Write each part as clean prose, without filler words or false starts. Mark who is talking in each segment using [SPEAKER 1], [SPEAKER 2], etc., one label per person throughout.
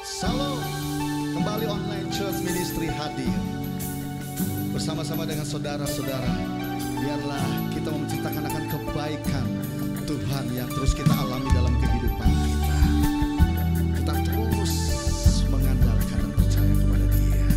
[SPEAKER 1] Salam, kembali online church ministry hadir bersama-sama dengan saudara-saudara. Biarlah kita menceritakan akan kebaikan Tuhan yang terus kita alami dalam kehidupan kita. Kita terus mengandalkan dan percaya kepada Dia.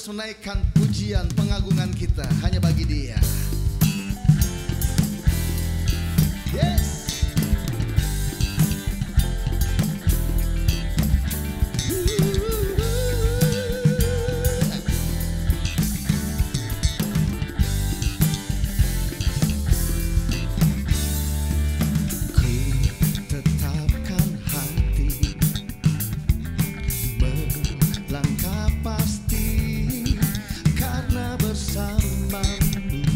[SPEAKER 1] terus menaikkan pujian pengagungan kita hanya bagi Dia. Yes.
[SPEAKER 2] Langkah pasti karena bersamamu.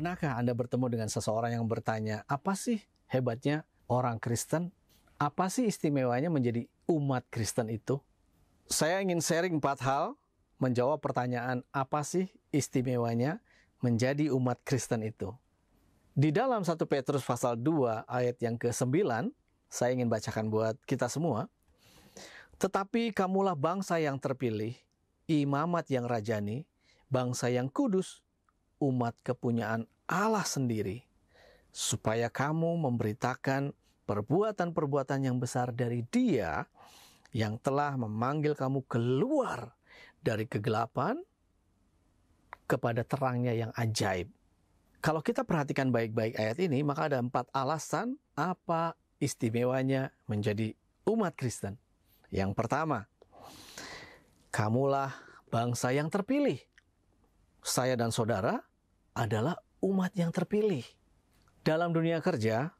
[SPEAKER 2] Pernahkah Anda bertemu dengan seseorang yang bertanya, apa sih hebatnya orang Kristen? Apa sih istimewanya menjadi umat Kristen itu? Saya ingin sharing 4 hal menjawab pertanyaan apa sih istimewanya menjadi umat Kristen itu. Di dalam 1 Petrus pasal 2 ayat yang ke-9, saya ingin bacakan buat kita semua. Tetapi kamulah bangsa yang terpilih, imamat yang rajani, bangsa yang kudus, umat kepunyaan Allah sendiri, supaya kamu memberitakan perbuatan-perbuatan yang besar dari Dia yang telah memanggil kamu keluar dari kegelapan kepada terangnya yang ajaib. Kalau kita perhatikan baik-baik ayat ini, maka ada 4 alasan apa istimewanya menjadi umat Kristen. Yang pertama, kamulah bangsa yang terpilih. Saya dan saudara adalah umat yang terpilih. Dalam dunia kerja,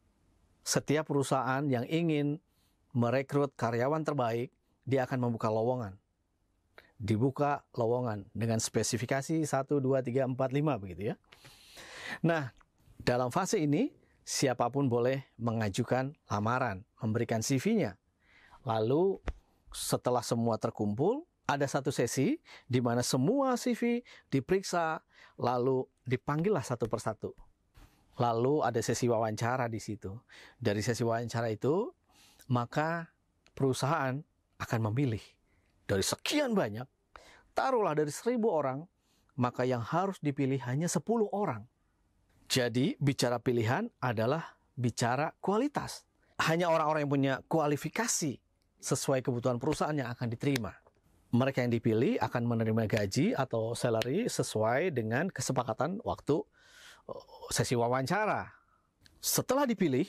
[SPEAKER 2] setiap perusahaan yang ingin merekrut karyawan terbaik, dia akan membuka lowongan. Dibuka lowongan dengan spesifikasi 1, 2, 3, 4, 5 begitu ya. Nah, dalam fase ini, siapapun boleh mengajukan lamaran, memberikan CV-nya. Lalu, setelah semua terkumpul, ada satu sesi di mana semua CV diperiksa, lalu dipanggillah satu persatu. Lalu ada sesi wawancara di situ. Dari sesi wawancara itu, maka perusahaan akan memilih dari sekian banyak, taruhlah dari 1.000 orang, maka yang harus dipilih hanya 10 orang. Jadi bicara pilihan adalah bicara kualitas. Hanya orang-orang yang punya kualifikasi sesuai kebutuhan perusahaan yang akan diterima. Mereka yang dipilih akan menerima gaji atau salary sesuai dengan kesepakatan waktu sesi wawancara. Setelah dipilih,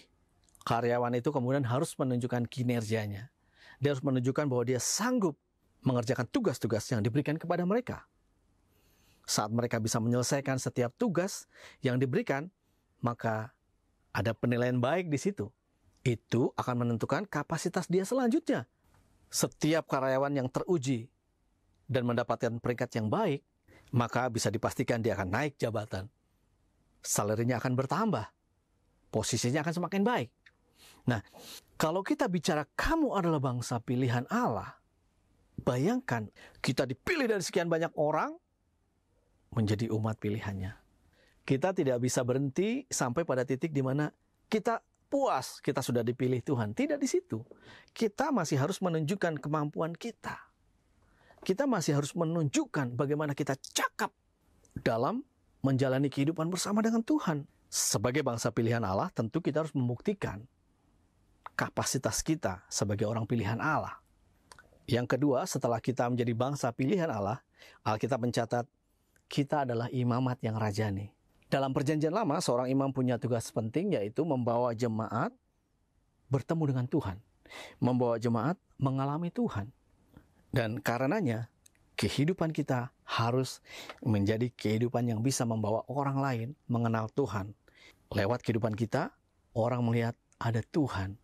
[SPEAKER 2] karyawan itu kemudian harus menunjukkan kinerjanya. Dia harus menunjukkan bahwa dia sanggup mengerjakan tugas-tugas yang diberikan kepada mereka. Saat mereka bisa menyelesaikan setiap tugas yang diberikan, maka ada penilaian baik di situ. Itu akan menentukan kapasitas dia selanjutnya. Setiap karyawan yang teruji dan mendapatkan peringkat yang baik, maka bisa dipastikan dia akan naik jabatan. Salarinya akan bertambah. Posisinya akan semakin baik. Nah, kalau kita bicara kamu adalah bangsa pilihan Allah, bayangkan kita dipilih dari sekian banyak orang menjadi umat pilihannya. Kita tidak bisa berhenti sampai pada titik di mana kita puas, kita sudah dipilih Tuhan. Tidak di situ. Kita masih harus menunjukkan kemampuan kita. Kita masih harus menunjukkan bagaimana kita cakap dalam menjalani kehidupan bersama dengan Tuhan. Sebagai bangsa pilihan Allah, tentu kita harus membuktikan kapasitas kita sebagai orang pilihan Allah. Yang kedua, setelah kita menjadi bangsa pilihan Allah, Alkitab mencatat kita adalah imamat yang rajani. Dalam perjanjian lama, seorang imam punya tugas penting, yaitu membawa jemaat bertemu dengan Tuhan. Membawa jemaat mengalami Tuhan. Dan karenanya, kehidupan kita harus menjadi kehidupan yang bisa membawa orang lain mengenal Tuhan. Lewat kehidupan kita, orang melihat ada Tuhan.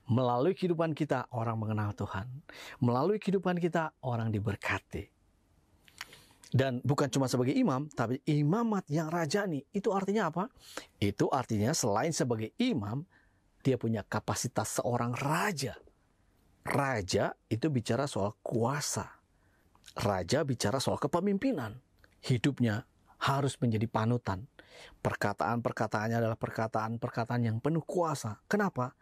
[SPEAKER 2] Melalui kehidupan kita, orang mengenal Tuhan. Melalui kehidupan kita, orang diberkati. Dan bukan cuma sebagai imam, tapi imamat yang rajani. Itu artinya apa? Itu artinya selain sebagai imam, dia punya kapasitas seorang raja. Raja itu bicara soal kuasa. Raja bicara soal kepemimpinan. Hidupnya harus menjadi panutan. Perkataan-perkataannya adalah perkataan-perkataan yang penuh kuasa. Kenapa?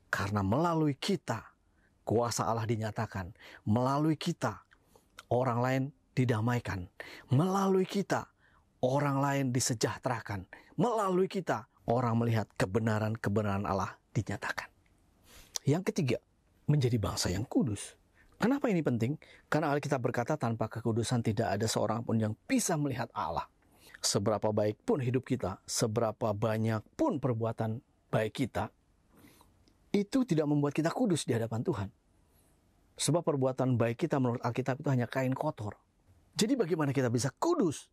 [SPEAKER 2] Karena melalui kita, kuasa Allah dinyatakan. Melalui kita, orang lain didamaikan. Melalui kita, orang lain disejahterakan. Melalui kita, orang melihat kebenaran-kebenaran Allah dinyatakan. Yang ketiga, menjadi bangsa yang kudus. Kenapa ini penting? Karena Alkitab berkata tanpa kekudusan tidak ada seorang pun yang bisa melihat Allah. Seberapa baik pun hidup kita, seberapa banyak pun perbuatan baik kita, itu tidak membuat kita kudus di hadapan Tuhan. Sebab perbuatan baik kita menurut Alkitab itu hanya kain kotor. Jadi bagaimana kita bisa kudus?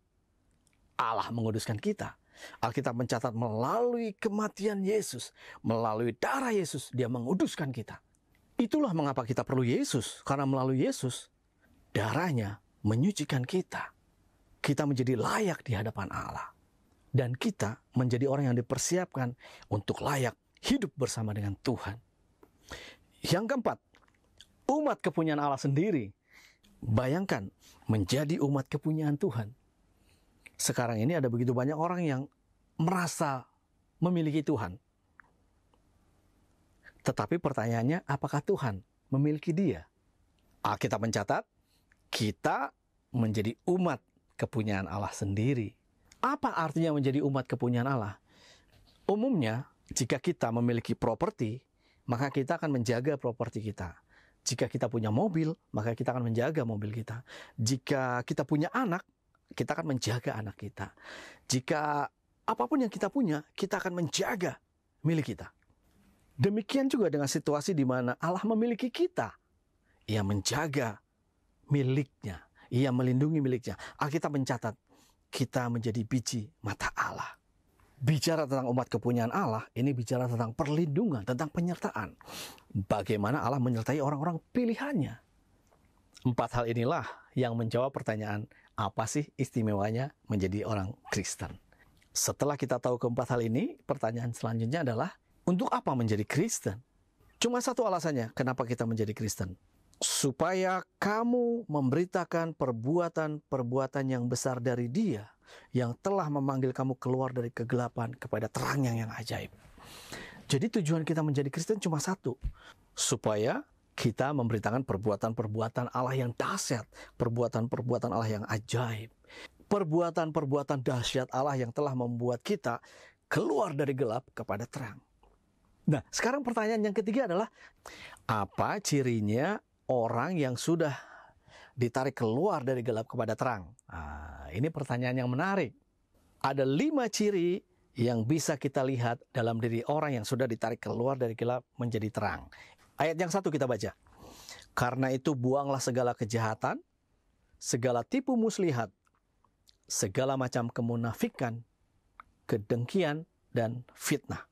[SPEAKER 2] Allah menguduskan kita. Alkitab mencatat melalui kematian Yesus, melalui darah Yesus, Dia menguduskan kita. Itulah mengapa kita perlu Yesus. Karena melalui Yesus, darahnya menyucikan kita. Kita menjadi layak di hadapan Allah. dan kita menjadi orang yang dipersiapkan untuk layak hidup bersama dengan Tuhan. Yang keempat, umat kepunyaan Allah sendiri. Bayangkan menjadi umat kepunyaan Tuhan. Sekarang ini ada begitu banyak orang yang merasa memiliki Tuhan. Tetapi pertanyaannya, apakah Tuhan memiliki dia? Alkitab mencatat, kita menjadi umat kepunyaan Allah sendiri. Apa artinya menjadi umat kepunyaan Allah? Umumnya, jika kita memiliki properti, maka kita akan menjaga properti kita. Jika kita punya mobil, maka kita akan menjaga mobil kita. Jika kita punya anak, kita akan menjaga anak kita. Jika apapun yang kita punya, kita akan menjaga milik kita. Demikian juga dengan situasi di mana Allah memiliki kita. Ia menjaga miliknya. Ia melindungi miliknya. Alkitab mencatat, kita menjadi biji mata Allah. Bicara tentang umat kepunyaan Allah, ini bicara tentang perlindungan, tentang penyertaan. Bagaimana Allah menyertai orang-orang pilihannya. 4 hal inilah yang menjawab pertanyaan, apa sih istimewanya menjadi orang Kristen? Setelah kita tahu keempat hal ini, pertanyaan selanjutnya adalah, untuk apa menjadi Kristen? Cuma satu alasannya, kenapa kita menjadi Kristen. Supaya kamu memberitakan perbuatan-perbuatan yang besar dari Dia, yang telah memanggil kamu keluar dari kegelapan kepada terang yang ajaib. Jadi tujuan kita menjadi Kristen cuma satu, supaya kita memberitakan perbuatan-perbuatan Allah yang dahsyat, perbuatan-perbuatan Allah yang ajaib, perbuatan-perbuatan dahsyat Allah yang telah membuat kita keluar dari gelap kepada terang. Nah, sekarang pertanyaan yang ketiga adalah, apa cirinya orang yang sudah ditarik keluar dari gelap kepada terang? Nah, ini pertanyaan yang menarik. Ada 5 ciri yang bisa kita lihat dalam diri orang yang sudah ditarik keluar dari gelap menjadi terang. Ayat yang 1 kita baca. Karena itu buanglah segala kejahatan, segala tipu muslihat, segala macam kemunafikan, kedengkian, dan fitnah.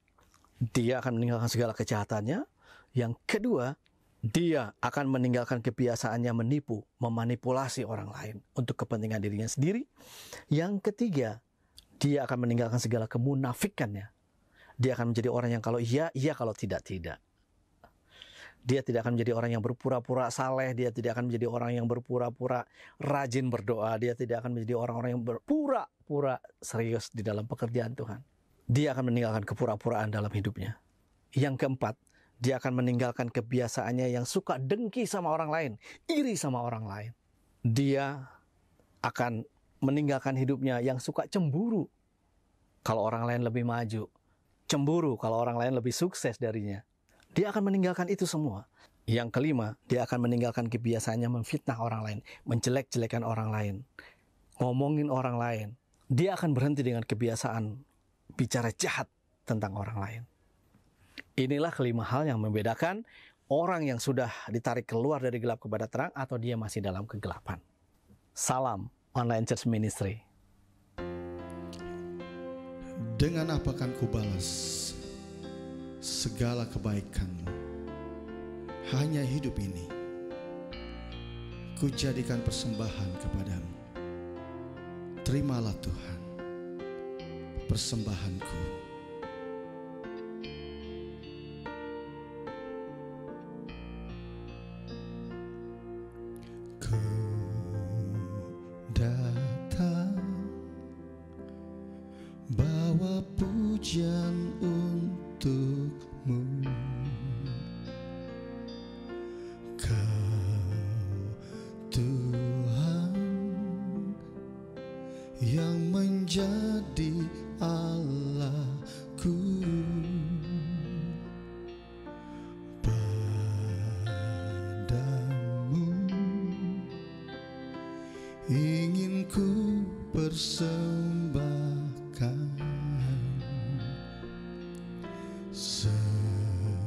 [SPEAKER 2] Dia akan meninggalkan segala kejahatannya. Yang kedua, dia akan meninggalkan kebiasaannya menipu, memanipulasi orang lain untuk kepentingan dirinya sendiri. Yang ketiga, dia akan meninggalkan segala kemunafikannya. Dia akan menjadi orang yang kalau iya, iya, kalau tidak, tidak. Dia tidak akan menjadi orang yang berpura-pura saleh. Dia tidak akan menjadi orang yang berpura-pura rajin berdoa. Dia tidak akan menjadi orang-orang yang berpura-pura serius di dalam pekerjaan Tuhan. Dia akan meninggalkan kepura-puraan dalam hidupnya. Yang keempat, dia akan meninggalkan kebiasaannya yang suka dengki sama orang lain, iri sama orang lain. Dia akan meninggalkan hidupnya yang suka cemburu kalau orang lain lebih maju, cemburu kalau orang lain lebih sukses darinya. Dia akan meninggalkan itu semua. Yang kelima, dia akan meninggalkan kebiasaannya memfitnah orang lain, menjelek-jelekan orang lain, ngomongin orang lain. Dia akan berhenti dengan kebiasaan bicara jahat tentang orang lain. Inilah kelima hal yang membedakan orang yang sudah ditarik keluar dari gelap kepada terang atau dia masih dalam kegelapan. Salam Online Church Ministry.
[SPEAKER 1] Dengan apa akan kubalas segala kebaikanmu? Hanya hidup ini kujadikan persembahan kepadamu. Terimalah Tuhan persembahanku. Ku datang bawa pujian untukmu. Kau Tuhan yang menjadi Allahku. Padamu ingin ku persembahkan semua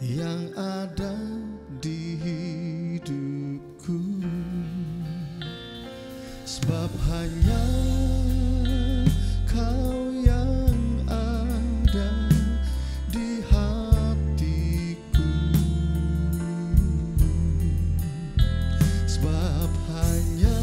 [SPEAKER 1] yang ada di hidupku. Sebab hanya Kau yang ada di hatiku. Sebab hanya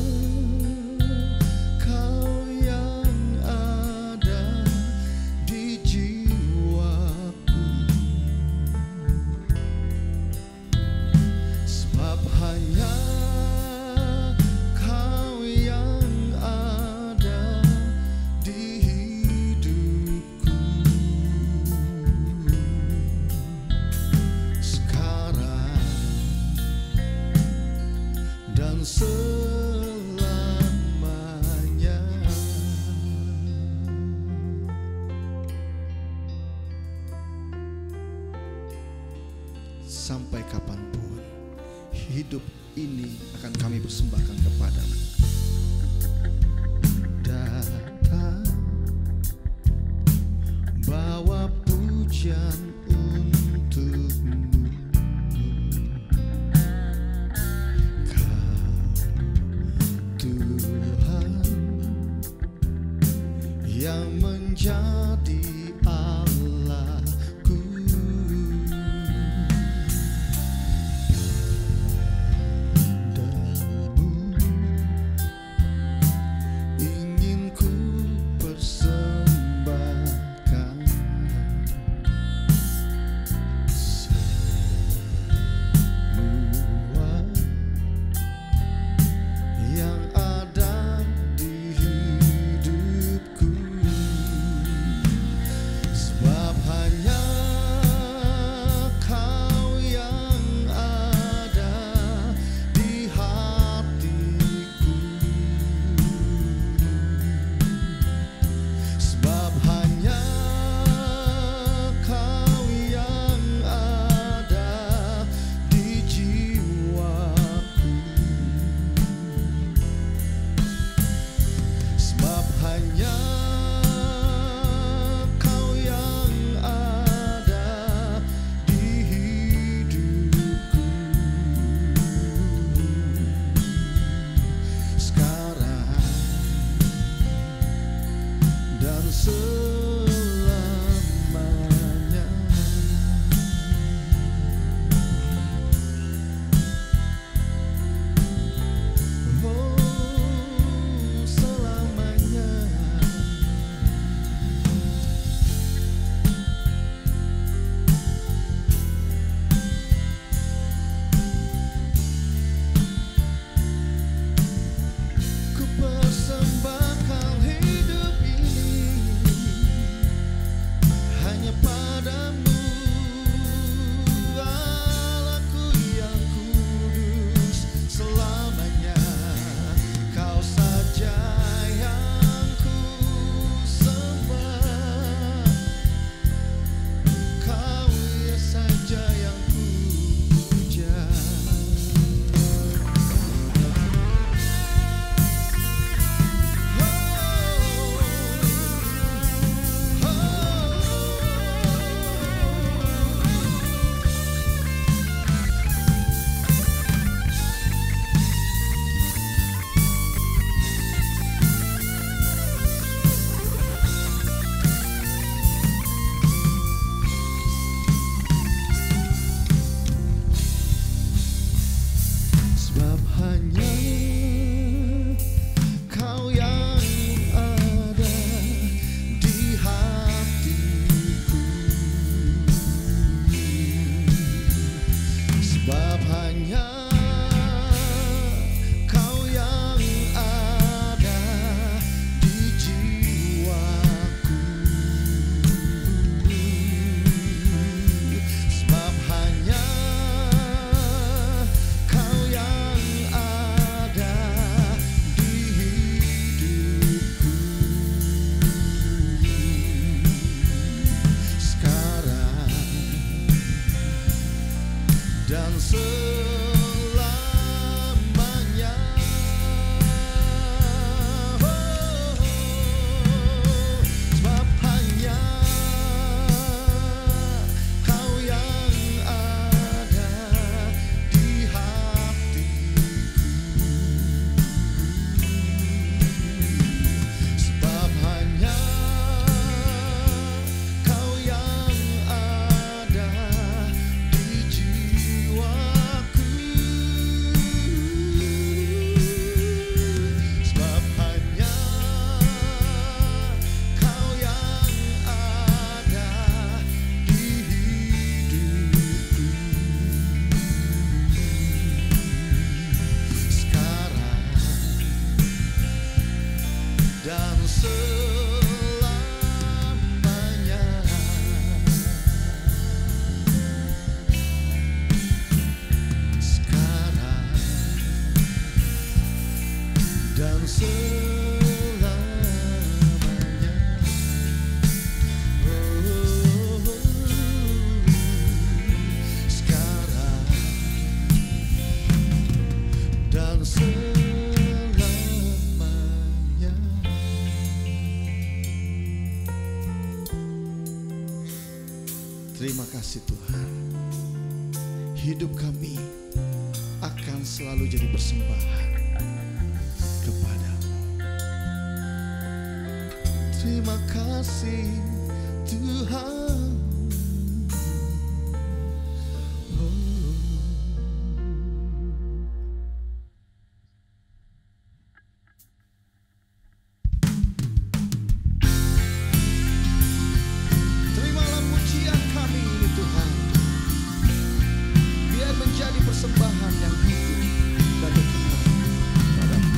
[SPEAKER 1] sampai kapanpun, hidup ini akan kami persembahkan kepadamu. Datang, bawa pujian untukmu. Kau Tuhan yang menjadi Allahku. Padamu ingin ku persembahkan semua yang ada di hidupku, sebab hanya Kau yang ada di hatiku, sebab hanya Kau yang ada di jiwaku, sebab hanya Kau yang ada di hidupku. Sekarang dan selamanya. Oh, selamanya. Ku persembahkan hidup ini hanya padamu, Allahku yang kudus selamanya. Kau saja yang ku sembah, Kau ya saja yang ku puja. Sebab hanya Kau yang ada di hatiku, sebab hanya Kau yang ada di jiwaku, sebab hanya Kau yang ada di hidupku. Sekarang dan selamanya. Oh, sebab hanya Kau yang ada di hatiku, sebab hanya Kau yang ada di jiwaku. kasih Tuhan. Hidup kami akan selalu jadi persembahan kepadamu. Terima kasih Tuhan. Terimalah pujian kami ini Tuhan. Biar menjadi persembahan yang hidup dan berkenan padamu.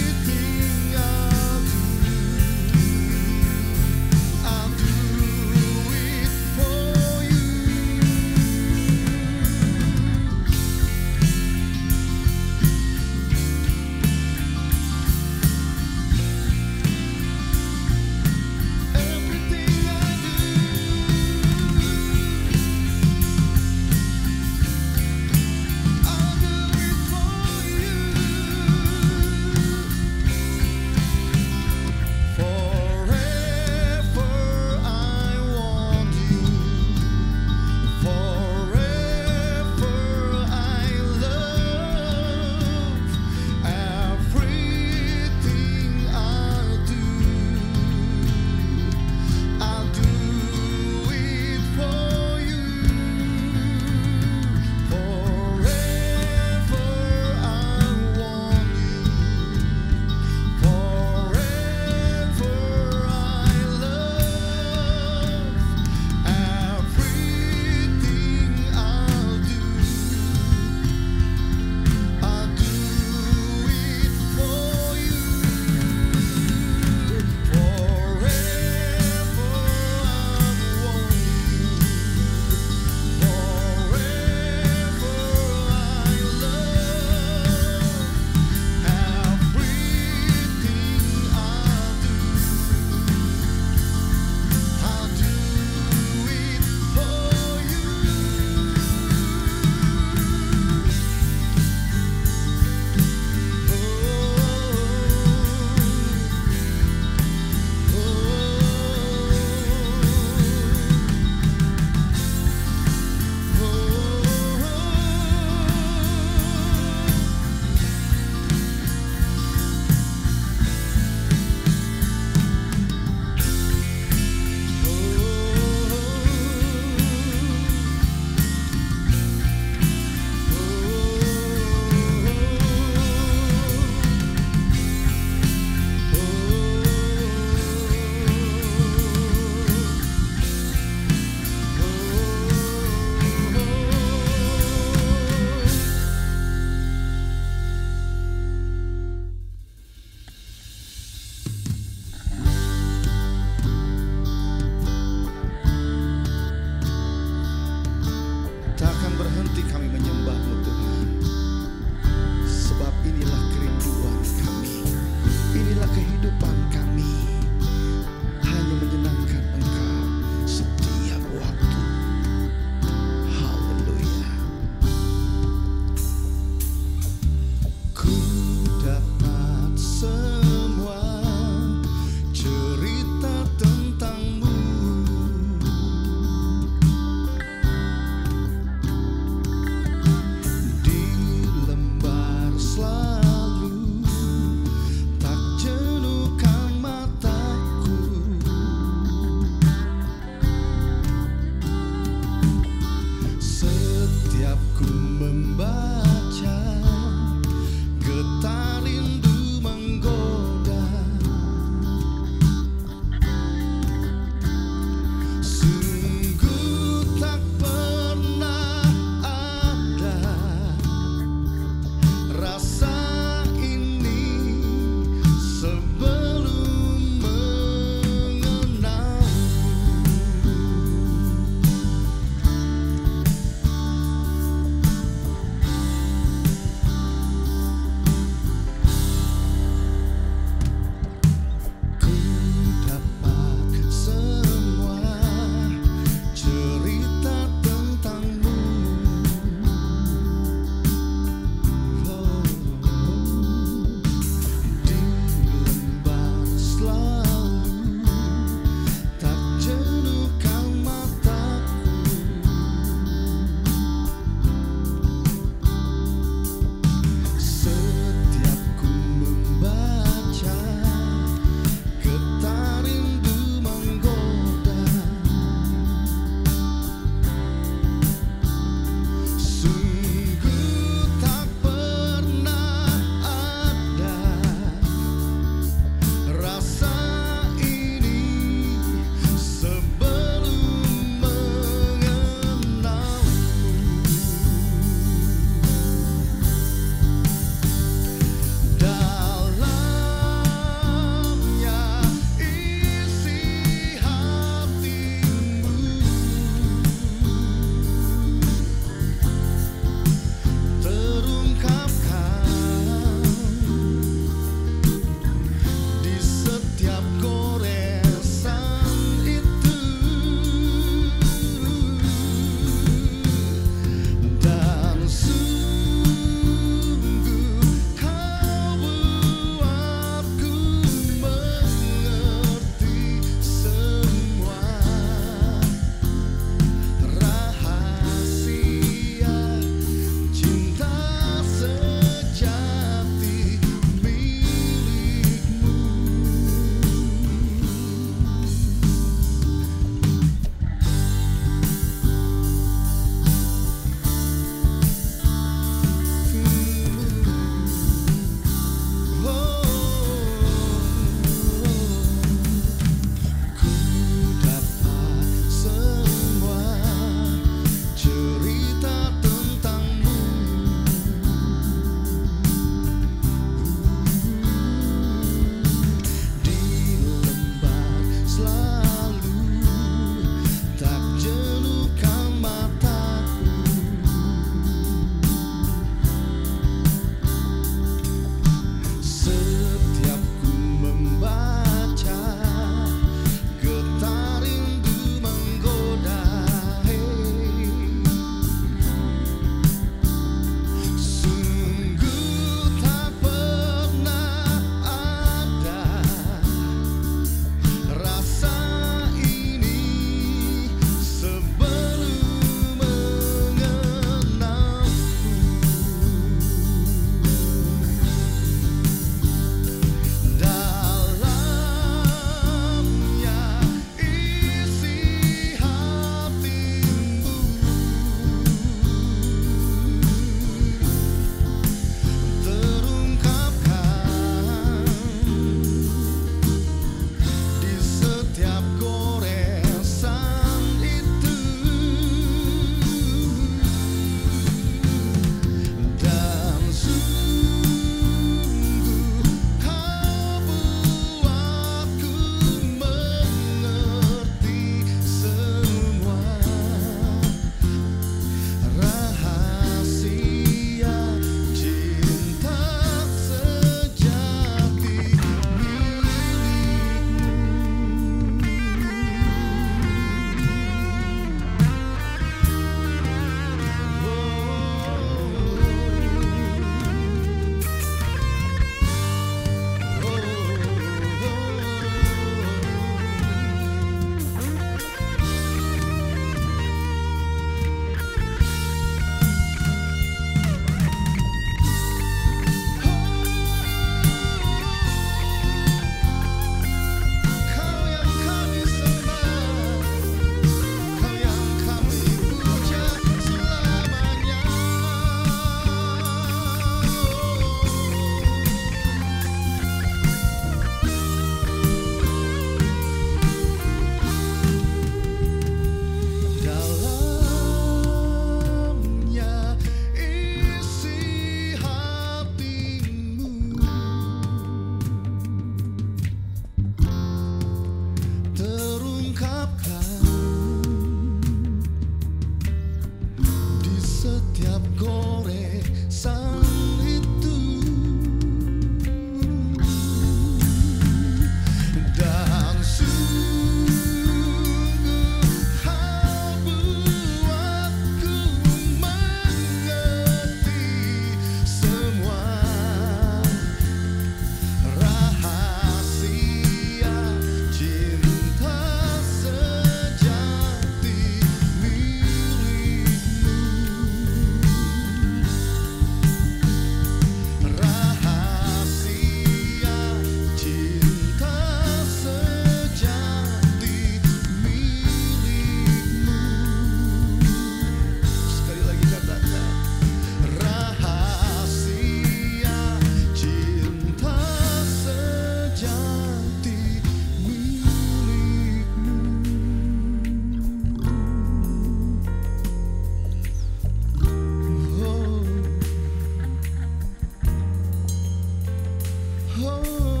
[SPEAKER 1] Haleluya.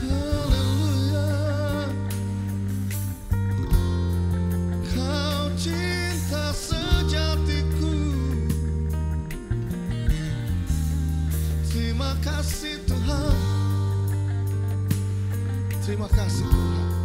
[SPEAKER 1] Haleluya. Kau cinta sejatiku. Terima kasih Tuhan. Terima kasih Tuhan.